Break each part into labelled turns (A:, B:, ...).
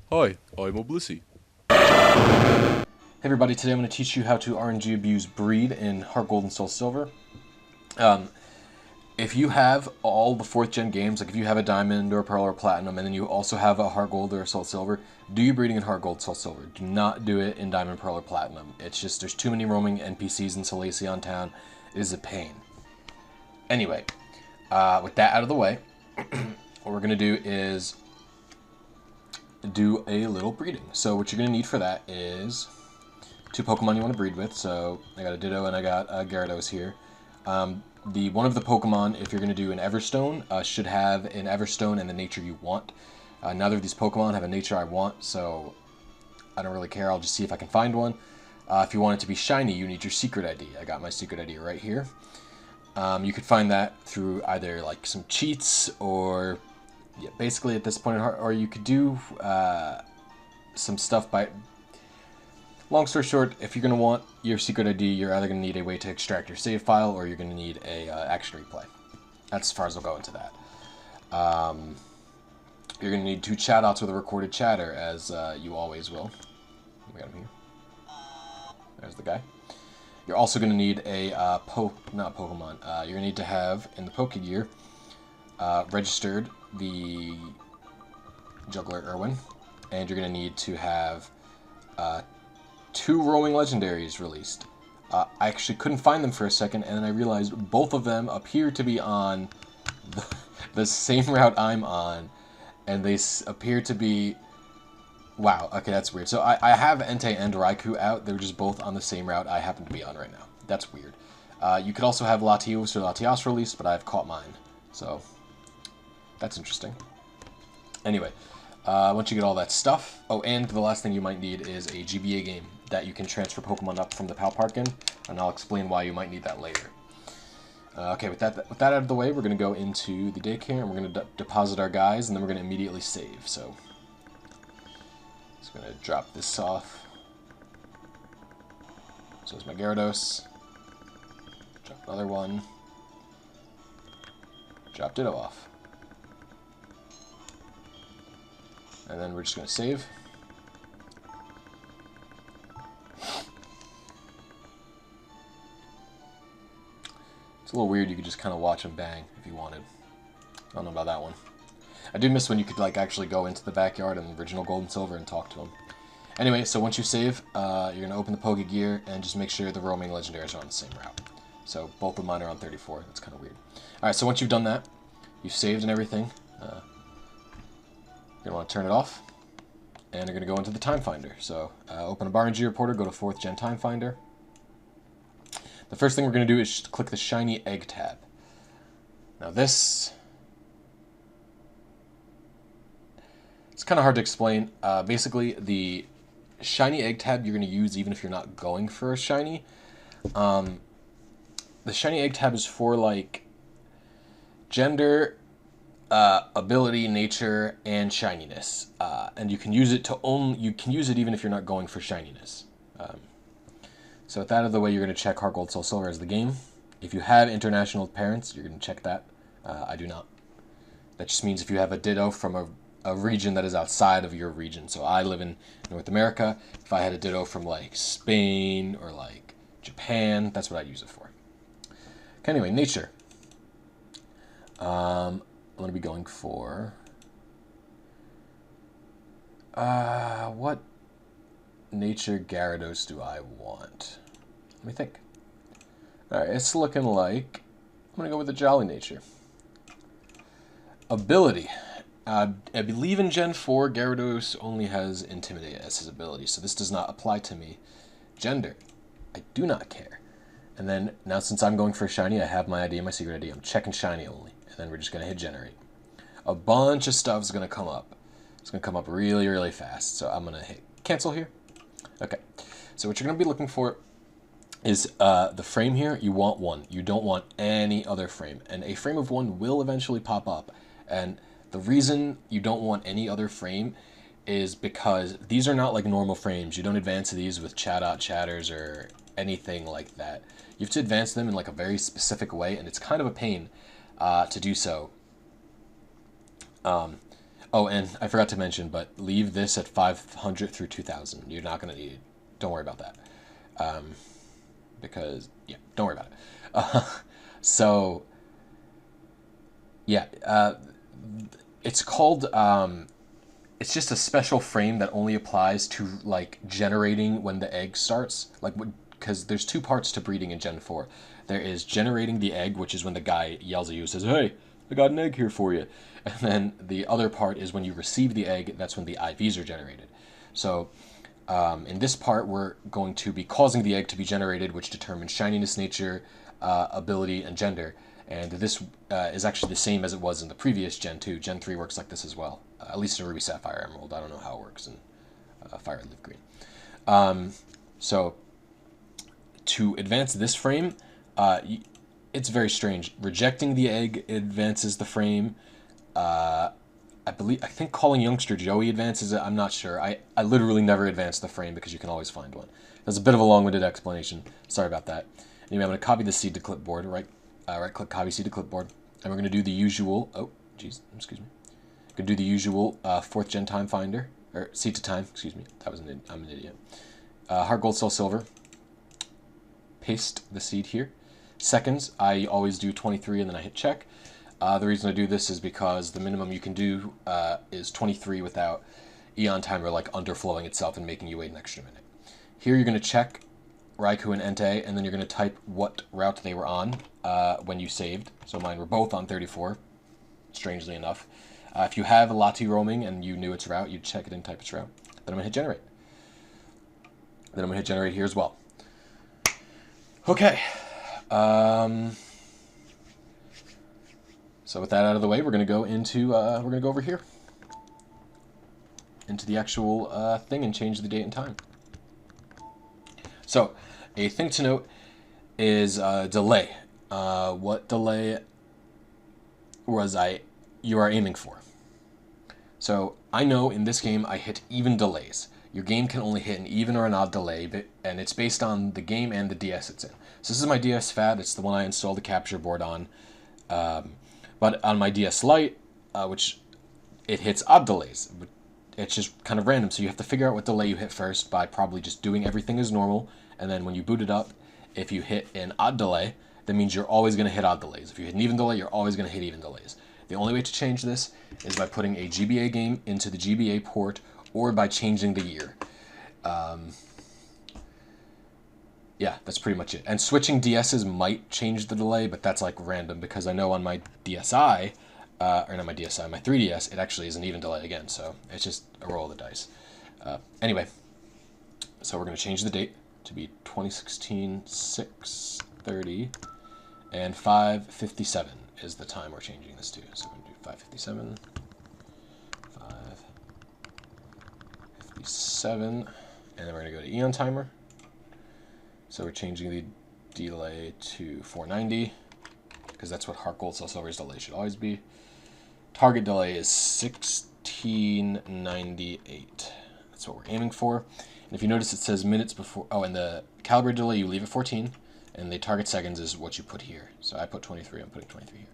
A: Hi, I'm a Blisy.
B: Hey everybody, today I'm going to teach you how to RNG abuse breed in Heart Gold and Soul Silver. If you have all the 4th gen games, like if you have a Diamond or a Pearl or a Platinum, and then you also have a Heart Gold or a Soul Silver, do your breeding in Heart Gold, Soul Silver. Do not do it in Diamond, Pearl, or Platinum. It's just, there's too many roaming NPCs in Solaceon Town. It is a pain. Anyway, with that out of the way, what we're going to do is do a little breeding. So what you're going to need for that is 2 Pokemon you want to breed with. So I got a Ditto and I got a Gyarados here. The one of the Pokemon, if you're going to do an Everstone, should have an Everstone and the nature you want. Neither of these Pokemon have a nature I want, so I don't really care. I'll just see if I can find one. If you want it to be shiny, you need your secret ID. I got my secret ID right here. You could find that through either like some cheats or basically at this point, or you could do some stuff by... Long story short, if you're going to want your secret ID, you're either going to need a way to extract your save file, or you're going to need a action replay. That's as far as I'll go into that. You're going to need 2 chat outs with a recorded chatter, as you always will. We got him here. There's the guy. You're also going to need a not Pokemon. You're going to need to have in the Pokegear registered the Juggler Irwin, and you're going to need to have 2 roaming legendaries released. I actually couldn't find them for a second, and then I realized both of them appear to be on the same route I'm on, and they appear to be... Wow, okay, that's weird. So I have Entei and Raikou out. They're just both on the same route I happen to be on right now. That's weird. You could also have Latios or Latias released, but I've caught mine. So, that's interesting. Anyway, once you get all that stuff... Oh, and the last thing you might need is a GBA game that you can transfer Pokemon up from the PAL Park in, and I'll explain why you might need that later. Okay, with that out of the way, we're going to go into the daycare, and we're going to deposit our guys, and then we're going to immediately save. So, just going to drop this off. So there's my Gyarados. Drop another one. Drop Ditto off. And then we're just going to save. It's a little weird, you could just kind of watch them bang if you wanted. I don't know about that one. I do miss when you could like actually go into the backyard in the original Gold and Silver and talk to them. Anyway, so once you save, you're going to open the Pokegear and just make sure the roaming legendaries are on the same route. So both of mine are on 34, that's kind of weird. Alright, so once you've done that, you've saved and everything, you're going to want to turn it off. And you're going to go into the Time Finder. So open up RNG Reporter, go to 4th Gen Time Finder. The first thing we're going to do is click the Shiny Egg tab. Now this... It's kind of hard to explain. Basically, the Shiny Egg tab you're going to use even if you're not going for a Shiny. The Shiny Egg tab is for like gender, ability, nature, and shininess. And you can use it to you can use it even if you're not going for shininess. So with that out of the way, you're going to check Heart Gold Soul Silver as the game. If you have international parents, you're going to check that. I do not. That just means if you have a Ditto from a region that is outside of your region. So I live in North America. If I had a Ditto from like Spain or like Japan, that's what I'd use it for. Okay, anyway, nature. I'm going to be going for... what nature Gyarados do I want? Let me think. Alright, it's looking like... I'm going to go with the Jolly nature. Ability. I believe in Gen 4, Gyarados only has Intimidate as his ability, so this does not apply to me. Gender. I do not care. And then, now since I'm going for a Shiny, I have my ID and my secret ID. I'm checking Shiny only. And then we're just going to hit Generate. A bunch of stuff is going to come up. It's going to come up really, really fast. So I'm going to hit Cancel here. Okay. So what you're going to be looking for is the frame here. You want 1. You don't want any other frame. And a frame of 1 will eventually pop up. And the reason you don't want any other frame is because these are not like normal frames. You don't advance these with chatters or anything like that. You have to advance them in like a very specific way, and it's kind of a pain to do so. Oh, Oh, and I forgot to mention, but leave this at 500 through 2000. You're not going to need it. Don't worry about that. Because, yeah, don't worry about it. So, yeah, it's called, it's just a special frame that only applies to, like, generating when the egg starts. Like, because there's two parts to breeding in Gen 4. There is generating the egg, which is when the guy yells at you and says, hey, I got an egg here for you. And then the other part is when you receive the egg, that's when the IVs are generated. So in this part, we're going to be causing the egg to be generated, which determines shininess, nature, ability, and gender. And this is actually the same as it was in the previous Gen 2. Gen 3 works like this as well, at least in Ruby Sapphire Emerald. I don't know how it works in Fire Leaf Green. So to advance this frame, it's very strange. Rejecting the egg advances the frame. I think calling Youngster Joey advances it. I'm not sure. I literally never advance the frame because you can always find one. That's a bit of a long-winded explanation. Sorry about that. Anyway, I'm going to copy the seed to clipboard. Right-click, copy seed to clipboard, and we're going to do the usual. Oh, geez, excuse me. Going to do the usual 4th gen time finder or seed to time. Excuse me. I'm an idiot. Heart gold cell silver. Paste the seed here. Seconds, I always do 23 and then I hit check. The reason I do this is because the minimum you can do is 23 without EonTimer like underflowing itself and making you wait an extra minute. Here you're going to check Raikou and Entei, and then you're going to type what route they were on when you saved. So mine were both on 34, strangely enough. If you have a Lati roaming and you knew its route, you'd check it and type its route. Then I'm going to hit generate. Then I'm going to hit generate here as well. Okay. So with that out of the way, we're going to go into over here into the actual thing and change the date and time. So a thing to note is delay. What delay you are aiming for? So I know in this game I hit even delays. Your game can only hit an even or an odd delay, and it's based on the game and the DS it's in. So this is my DS Fat. It's the one I installed the capture board on. But on my DS Lite, which it hits odd delays. It's just kind of random, so you have to figure out what delay you hit first by probably just doing everything as normal, and then when you boot it up, if you hit an odd delay, that means you're always going to hit odd delays. If you hit an even delay, you're always going to hit even delays. The only way to change this is by putting a GBA game into the GBA port or by changing the year. Yeah, that's pretty much it. And switching DSs might change the delay, but that's like random because I know on my DSi, or not my DSi, my 3DS, it actually is an even delay again, so it's just a roll of the dice. Anyway, so we're going to change the date to be 2016 6/30, and 5:57 is the time we're changing this to. So we're going to do 5:57, 5:57, and then we're going to go to EonTimer. So we're changing the delay to 490, because that's what Heart Gold Cell Silver's delay should always be. Target delay is 1698. That's what we're aiming for. And if you notice, it says minutes before. Oh, and the calibrated delay you leave at 14, and the target seconds is what you put here. So I put 23. I'm putting 23 here.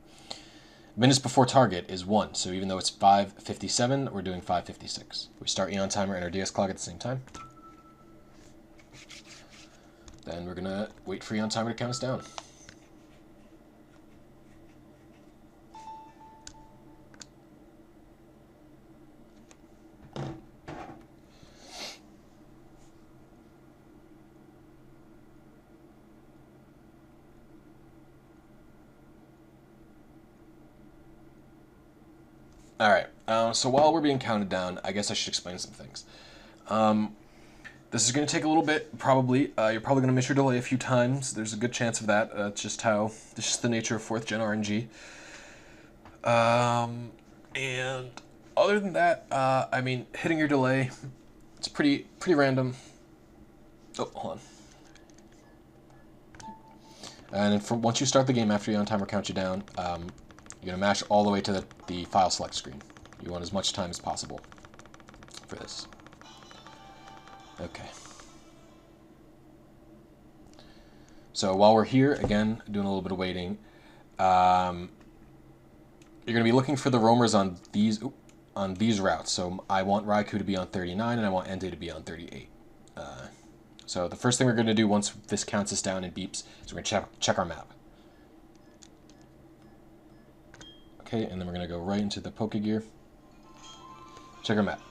B: Minutes before target is 1. So even though it's 5:57, we're doing 5:56. We start EonTimer and our DS clock at the same time. Then we're gonna wait for EonTimer to count us down. Alright, so while we're being counted down, I guess I should explain some things. This is going to take a little bit, probably. You're probably going to miss your delay a few times. There's a good chance of that. It's just the nature of 4th gen RNG. And other than that, I mean, hitting your delay, it's pretty random. Oh, hold on. And once you start the game after EonTimer counts you down, you're going to mash all the way to the file select screen. You want as much time as possible for this. Okay. So while we're here, again, doing a little bit of waiting, you're going to be looking for the roamers on these. Oop, on these routes. So I want Raikou to be on 39, and I want Entei to be on 38. So the first thing we're going to do once this counts us down and beeps is we're going to check our map. Okay, and then we're going to go right into the Pokegear. Check our map.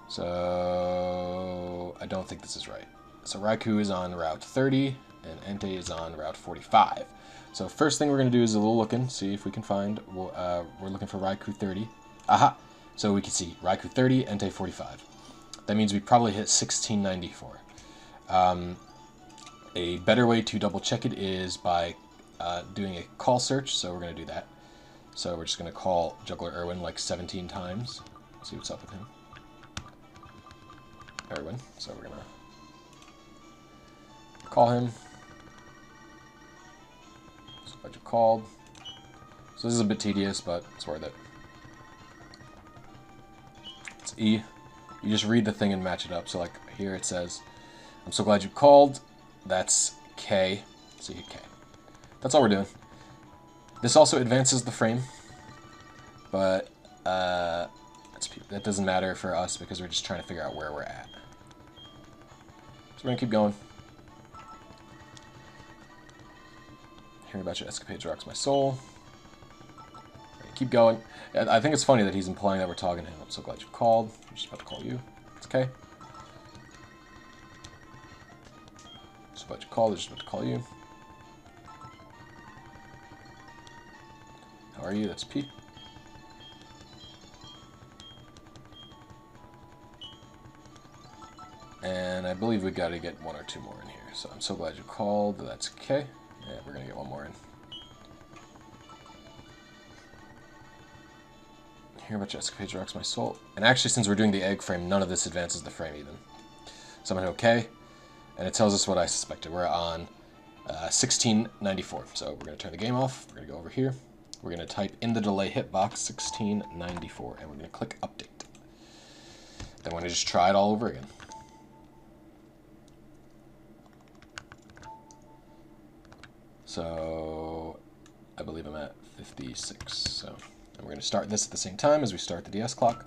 B: So I don't think this is right. So Raikou is on Route 30, and Entei is on Route 45. So first thing we're going to do is a little looking, see if we can find, we're looking for Raikou 30. Aha! So we can see Raikou 30, Entei 45. That means we probably hit 1694. A better way to double check it is by doing a call search, so we're going to do that. So we're just going to call Juggler Irwin like 17 times, see what's up with him. Irwin, so we're going to call him. So glad you called. So this is a bit tedious, but it's worth it. It's E. You just read the thing and match it up. So like here it says, I'm so glad you called. That's K. So you hit K. That's all we're doing. This also advances the frame, but that doesn't matter for us because we're just trying to figure out where we're at. So we're going to keep going. Hearing about your escapades rocks my soul. Keep going. I think it's funny that he's implying that we're talking to him. I'm so glad you called. I'm just about to call you. It's okay. Just about to call. They're just about to call you. How are you? That's P. And I believe we got to get one or two more in here. So I'm so glad you called. That's K. Yeah, we're going to get one more in. Hear about your escapades rocks my soul. And actually, since we're doing the egg frame, none of this advances the frame even. So I'm going to OK. And it tells us what I suspected. We're on 1694. So we're going to turn the game off. We're going to go over here. We're going to type in the delay hitbox 1694. And we're going to click update. Then we're going to just try it all over again. So I believe I'm at 56. So we're going to start this at the same time as we start the DS clock.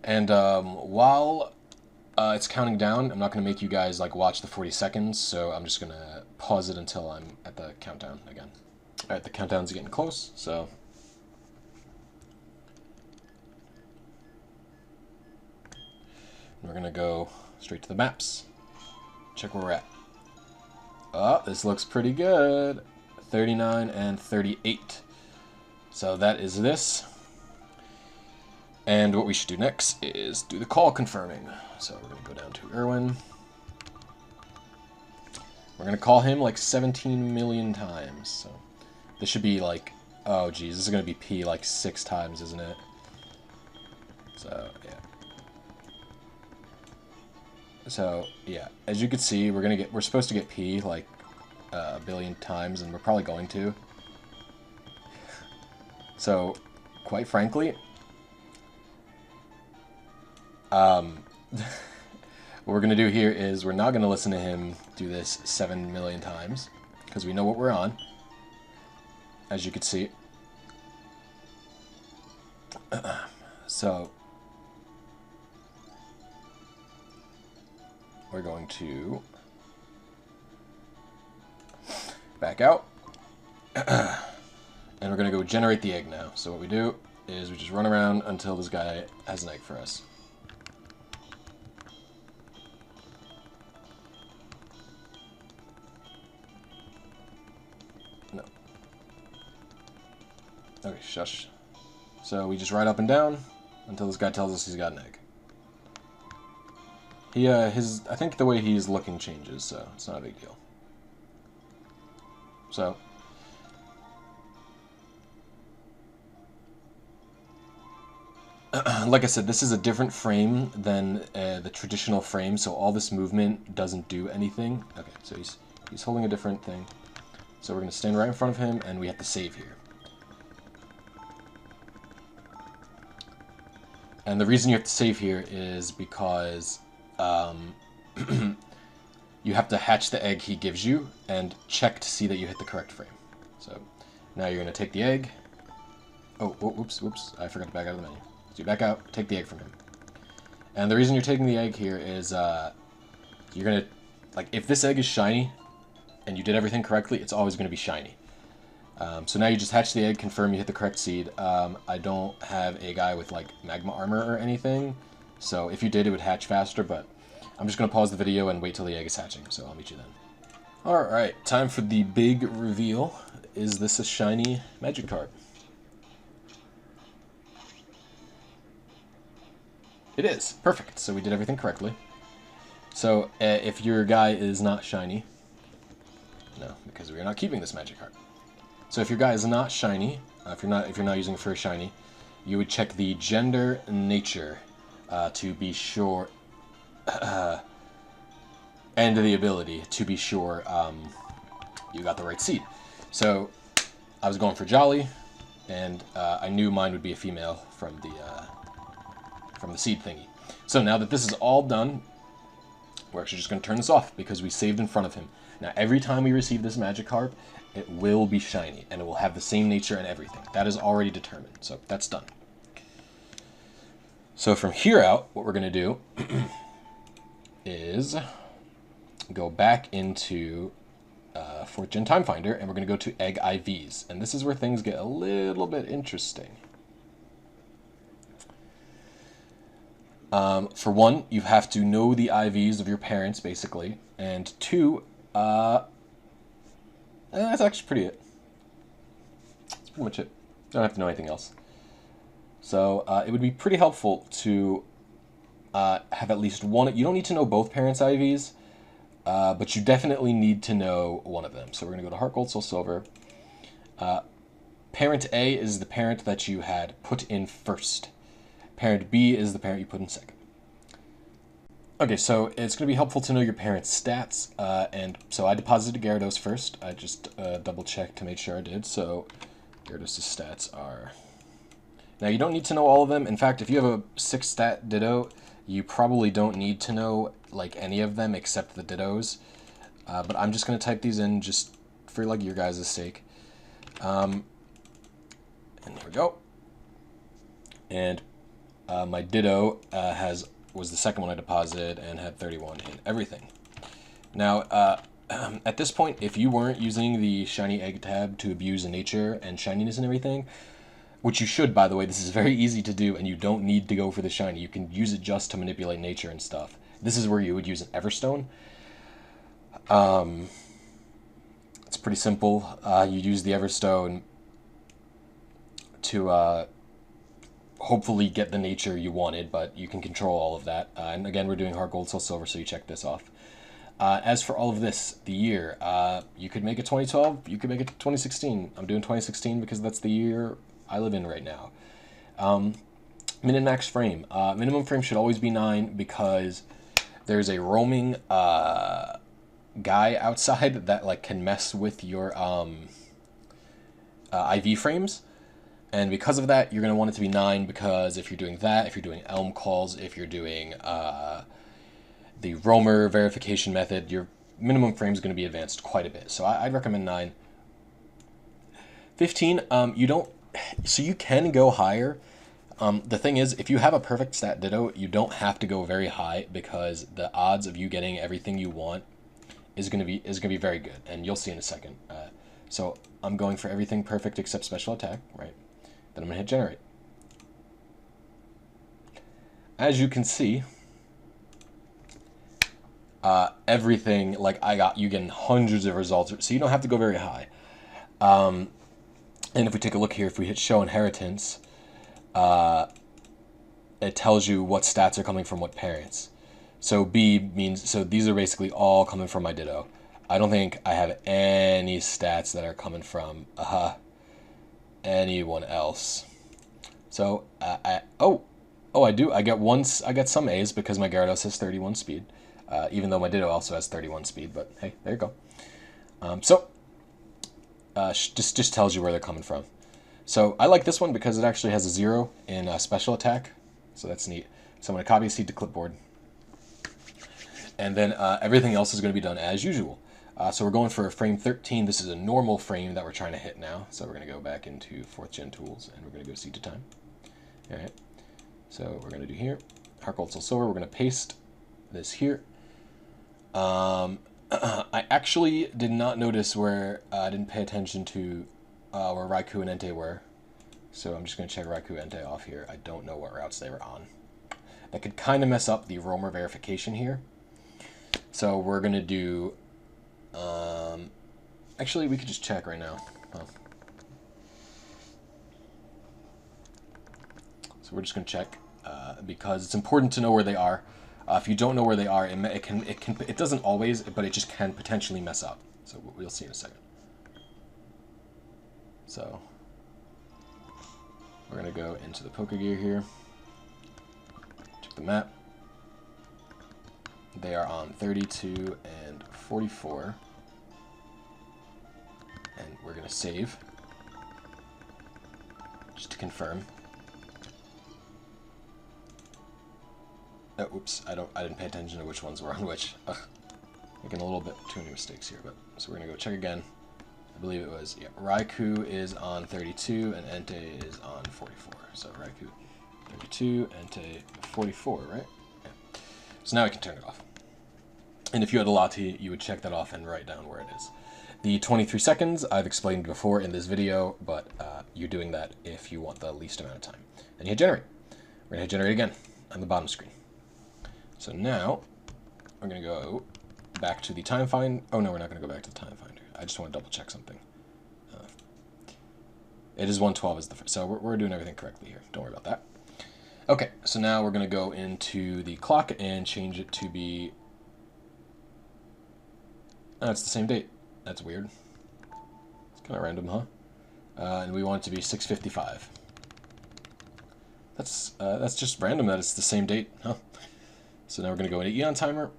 B: And while it's counting down, I'm not going to make you guys like watch the 40 seconds. So I'm just going to pause it until I'm at the countdown again. All right, the countdown's getting close. So we're going to go straight to the maps. Check where we're at. Oh, this looks pretty good. 39 and 38. So that is this. And what we should do next is do the call confirming. So we're going to go down to Irwin. We're going to call him like 17 million times. So this should be like, oh geez, this is going to be P like 6 times, isn't it? So, yeah. So yeah, as you can see, we're supposed to get P like a billion times, and we're probably going to. So, quite frankly, what we're gonna do here is we're not gonna listen to him do this 7 million times because we know what we're on, as you can see. So we're going to back out, and we're going to go generate the egg now. So what we do is we just run around until this guy has an egg for us. No. Okay, shush. So we just ride up and down until this guy tells us he's got an egg. I think the way he's looking changes, so it's not a big deal. So, like I said, this is a different frame than the traditional frame, so all this movement doesn't do anything. Okay, so he's holding a different thing. So we're going to stand right in front of him, and we have to save here. And the reason you have to save here is because you have to hatch the egg he gives you and check to see that you hit the correct frame. So now you're going to take the egg. Oh, whoops, I forgot to back out of the menu. So you back out, take the egg from him. And the reason you're taking the egg here is you're going to, like, if this egg is shiny and you did everything correctly, it's always going to be shiny. So now you just hatch the egg, confirm you hit the correct seed. I don't have a guy with, like, magma armor or anything, so if you did, it would hatch faster, but I'm just going to pause the video and wait till the egg is hatching, so I'll meet you then. Alright, time for the big reveal. Is this a shiny magic card? It is. Perfect. So we did everything correctly. So if your guy is not shiny, no, because we are not keeping this magic card. So if your guy is not shiny, if you're not using it for a shiny, you would check the gender nature to be sure, and the ability to be sure you got the right seed. So I was going for Jolly, and I knew mine would be a female from the seed thingy. So now that this is all done, we're actually just going to turn this off because we saved in front of him. Now every time we receive this Magikarp, it will be shiny and it will have the same nature and everything. That is already determined, so that's done. So from here out, what we're going to do is go back into 4th Gen Time Finder, and we're going to go to Egg IVs, and this is where things get a little bit interesting. For one, you have to know the IVs of your parents, basically, and two, that's actually pretty it. That's pretty much it. You don't have to know anything else. So it would be pretty helpful to have at least one. You don't need to know both parents' IVs, but you definitely need to know one of them. So we're going to go to Heart Gold, Soul Silver. Parent A is the parent that you had put in first. Parent B is the parent you put in second. Okay, so it's going to be helpful to know your parents' stats, and so I deposited Gyarados first. I just double-checked to make sure I did, so Gyarados' stats are... Now, you don't need to know all of them. In fact, if you have a 6-stat Ditto, you probably don't need to know, like, any of them except the Dittos. But I'm just going to type these in just for, like, your guys' sake. And here we go. And my Ditto was the second one I deposited and had 31 in everything. Now, at this point, if you weren't using the Shiny Egg tab to abuse nature and shininess and everything, which you should, by the way, this is very easy to do, and you don't need to go for the shiny. You can use it just to manipulate nature and stuff. This is where you would use an Everstone. It's pretty simple. You use the Everstone to hopefully get the nature you wanted, but you can control all of that. And again, we're doing Heart Gold, Soul Silver, so you check this off. As for all of this, the year, you could make it 2012, you could make it 2016. I'm doing 2016 because that's the year I live in right now. Min and max frame. Minimum frame should always be 9 because there's a roaming guy outside that like can mess with your IV frames. And because of that, you're going to want it to be 9 because if you're doing that, if you're doing Elm calls, if you're doing the roamer verification method, your minimum frame is going to be advanced quite a bit. So I'd recommend 9. 15, so you can go higher. The thing is, if you have a perfect stat Ditto, you don't have to go very high because the odds of you getting everything you want is going to be very good, and you'll see in a second. So I'm going for everything perfect except special attack, right? Then I'm going to hit generate. As you can see, everything, like you getting hundreds of results, so you don't have to go very high. And if we take a look here, if we hit show inheritance, it tells you what stats are coming from what parents. So B means, so these are basically all coming from my Ditto. I don't think I have any stats that are coming from anyone else. So I do. I get some A's because my Gyarados has 31 speed, even though my Ditto also has 31 speed. But hey, there you go. Just tells you where they're coming from. So I like this one because it actually has a 0 in special attack, so that's neat. So I'm going to copy a seed to clipboard, and then everything else is going to be done as usual. So we're going for a frame 13. This is a normal frame that we're trying to hit now. So we're going to go back into 4th Gen Tools, and we're going to go seed to time. All right. So we're going to do here, Heart Gold Soul Silver. We're going to paste this here. I actually did not notice where I didn't pay attention to where Raikou and Entei were. So I'm just going to check Raikou and Entei off here. I don't know what routes they were on. That could kind of mess up the roamer verification here. So we're going to do... actually, we could just check right now. So we're just going to check because it's important to know where they are. If you don't know where they are, it doesn't always, but it just can potentially mess up. So we'll see in a second. So we're going to go into the Pokegear here. Check the map. They are on 32 and 44. And we're going to save just to confirm. Oh, oops, I didn't pay attention to which ones were on which. Ugh, making a little bit too many mistakes here, but so we're gonna go check again. I believe it was, yeah, Raikou is on 32 and Entei is on 44. So Raikou 32, Entei 44, right? Yeah. So now we can turn it off. And if you had a Lati, you would check that off and write down where it is. The 23 seconds I've explained before in this video, but you're doing that if you want the least amount of time. And you hit generate. We're gonna hit generate again on the bottom screen. So now we're going to go back to the time find. Oh no, we're not going to go back to the time finder. I just want to double check something. It is 112 is the first, so we're doing everything correctly here. Don't worry about that. Okay, so now we're going to go into the clock and change it to be... Oh, it's the same date. That's weird. It's kind of random, huh? And we want it to be 6:55. That's just random that it's the same date, huh? So now we're going to go into EonTimer.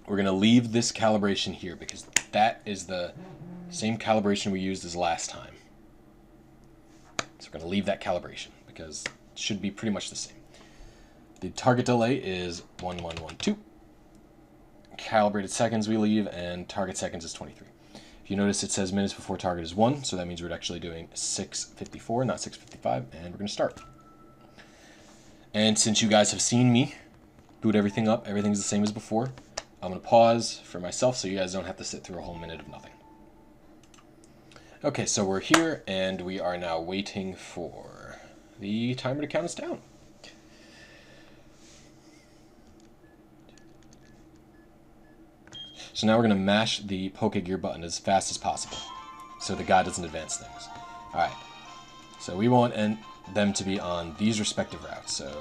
B: We're going to leave this calibration here because that is the same calibration we used as last time. So we're going to leave that calibration because it should be pretty much the same. The target delay is 1112. Calibrated seconds we leave, and target seconds is 23. If you notice, it says minutes before target is 1, so that means we're actually doing 6:54, not 6:55, and we're going to start. And since you guys have seen me boot everything up, everything's the same as before, I'm going to pause for myself so you guys don't have to sit through a whole minute of nothing. Okay, so we're here, and we are now waiting for the timer to count us down. So now we're going to mash the Pokegear button as fast as possible so the guy doesn't advance things. Alright, so we want them to be on these respective routes. So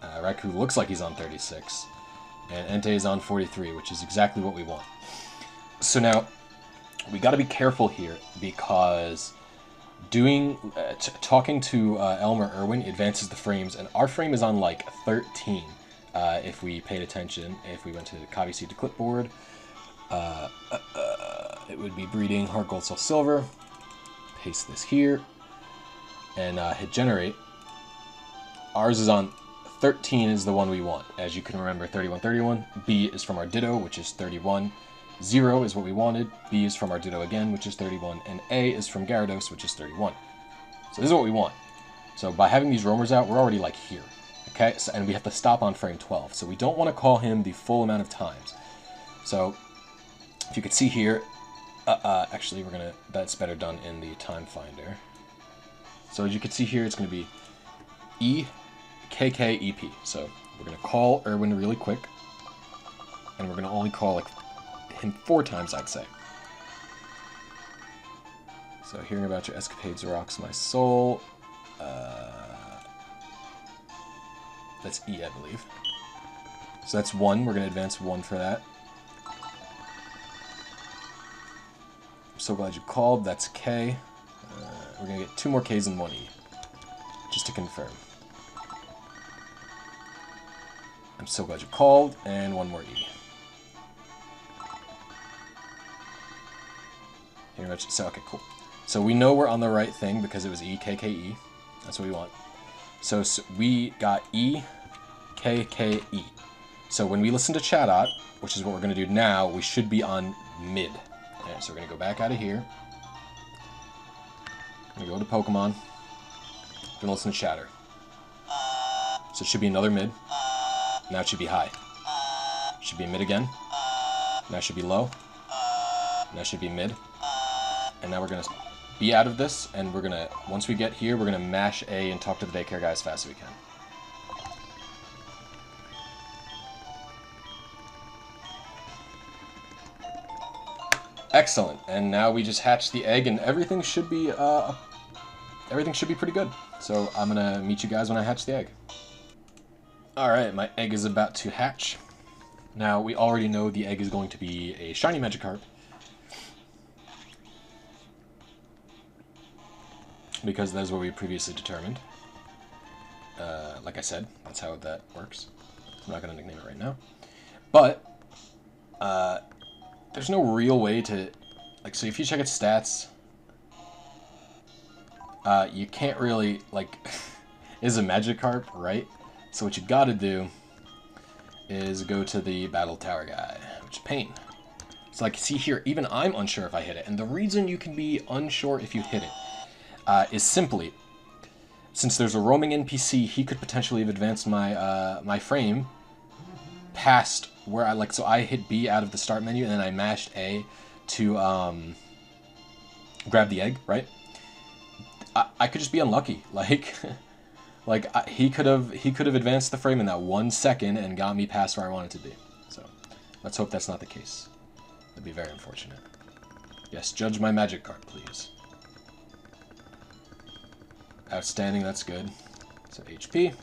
B: Raikou looks like he's on 36, and Entei is on 43, which is exactly what we want. So now, we got to be careful here because talking to Elmer Irwin advances the frames, and our frame is on like 13. If we paid attention, if we went to Copy Seed to Clipboard, it would be breeding Heart Gold Soul Silver. Paste this here, and hit generate. Ours is on 13 is the one we want. As you can remember, 3131. B is from our Ditto, which is 31. 0 is what we wanted. B is from our Ditto again, which is 31. And A is from Gyarados, which is 31. So this is what we want. So by having these roamers out, we're already like here. Okay, so, and we have to stop on frame 12. So we don't want to call him the full amount of times. So if you could see here, actually that's better done in the time finder. So as you can see here, it's going to be E, K, K, E, P. So we're going to call Irwin really quick, and we're going to only call him 4 times, I'd say. So hearing about your escapades rocks my soul. That's E, I believe. So that's 1. We're going to advance 1 for that. I'm so glad you called. That's K. We're going to get 2 more Ks and 1 E, just to confirm. I'm so glad you called, and 1 more E. So, okay, cool. So we know we're on the right thing because it was E, K, K, E. That's what we want. So we got E, K, K, E. So when we listen to Chatot, which is what we're going to do now, we should be on mid. Okay, so we're going to go back out of here. I'm going to go to Pokemon. gonna listen to chatter. So it should be another mid. Now it should be high. Should be mid again. Now it should be low. Now it should be mid. And now we're gonna be out of this, and we're gonna, once we get here, we're gonna mash A and talk to the daycare guy as fast as we can. Excellent, and now we just hatched the egg, and everything should be pretty good. So I'm gonna meet you guys when I hatch the egg. All right, my egg is about to hatch. Now we already know the egg is going to be a shiny Magikarp, because that's what we previously determined. Like I said, that's how that works. I'm not gonna nickname it right now, but there's no real way to, like, so if you check its stats, you can't really, like, is a Magikarp, right? So what you gotta do is go to the Battle Tower guy, which is Pain. So like, see here, even I'm unsure if I hit it, and the reason you can be unsure if you hit it is simply, since there's a roaming NPC, he could potentially have advanced my my frame past where I, like, so I hit B out of the start menu, and then I mashed A to grab the egg, right? I could just be unlucky, like, he could have advanced the frame in that 1 second and got me past where I wanted to be. So let's hope that's not the case. That'd be very unfortunate. Yes, judge my Magikarp, please. Outstanding, that's good. So HP.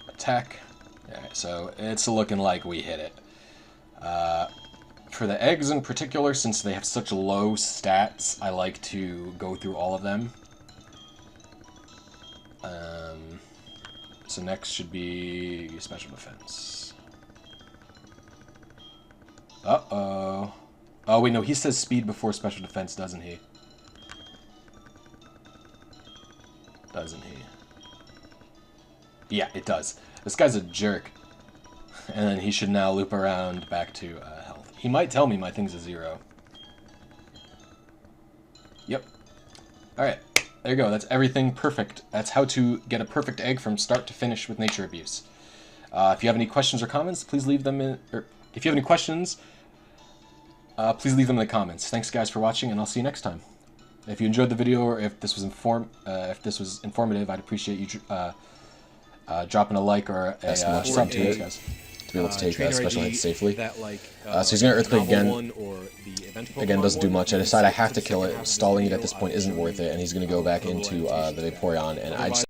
B: Attack. Alright, so it's looking like we hit it. For the eggs in particular, since they have such low stats, I like to go through all of them. So next should be special defense. Uh-oh. Oh, wait, no, he says speed before special defense, doesn't he? Doesn't he? Yeah, it does. This guy's a jerk. And then he should now loop around back to health. He might tell me my thing's a 0. Yep. Alright, there you go. That's everything perfect. That's how to get a perfect egg from start to finish with nature abuse. If you have any questions or comments, please leave them in... Or if you have any questions, please leave them in the comments. Thanks, guys, for watching, and I'll see you next time. If you enjoyed the video, or if this was informative, I'd appreciate you dropping a like or a sub to these guys. To be able to take special hits safely. So he's going to Earthquake again. Again, doesn't do much. I decide I have to kill it. Stalling it at this point isn't worth it, and he's going to go back into the Vaporeon, and I just...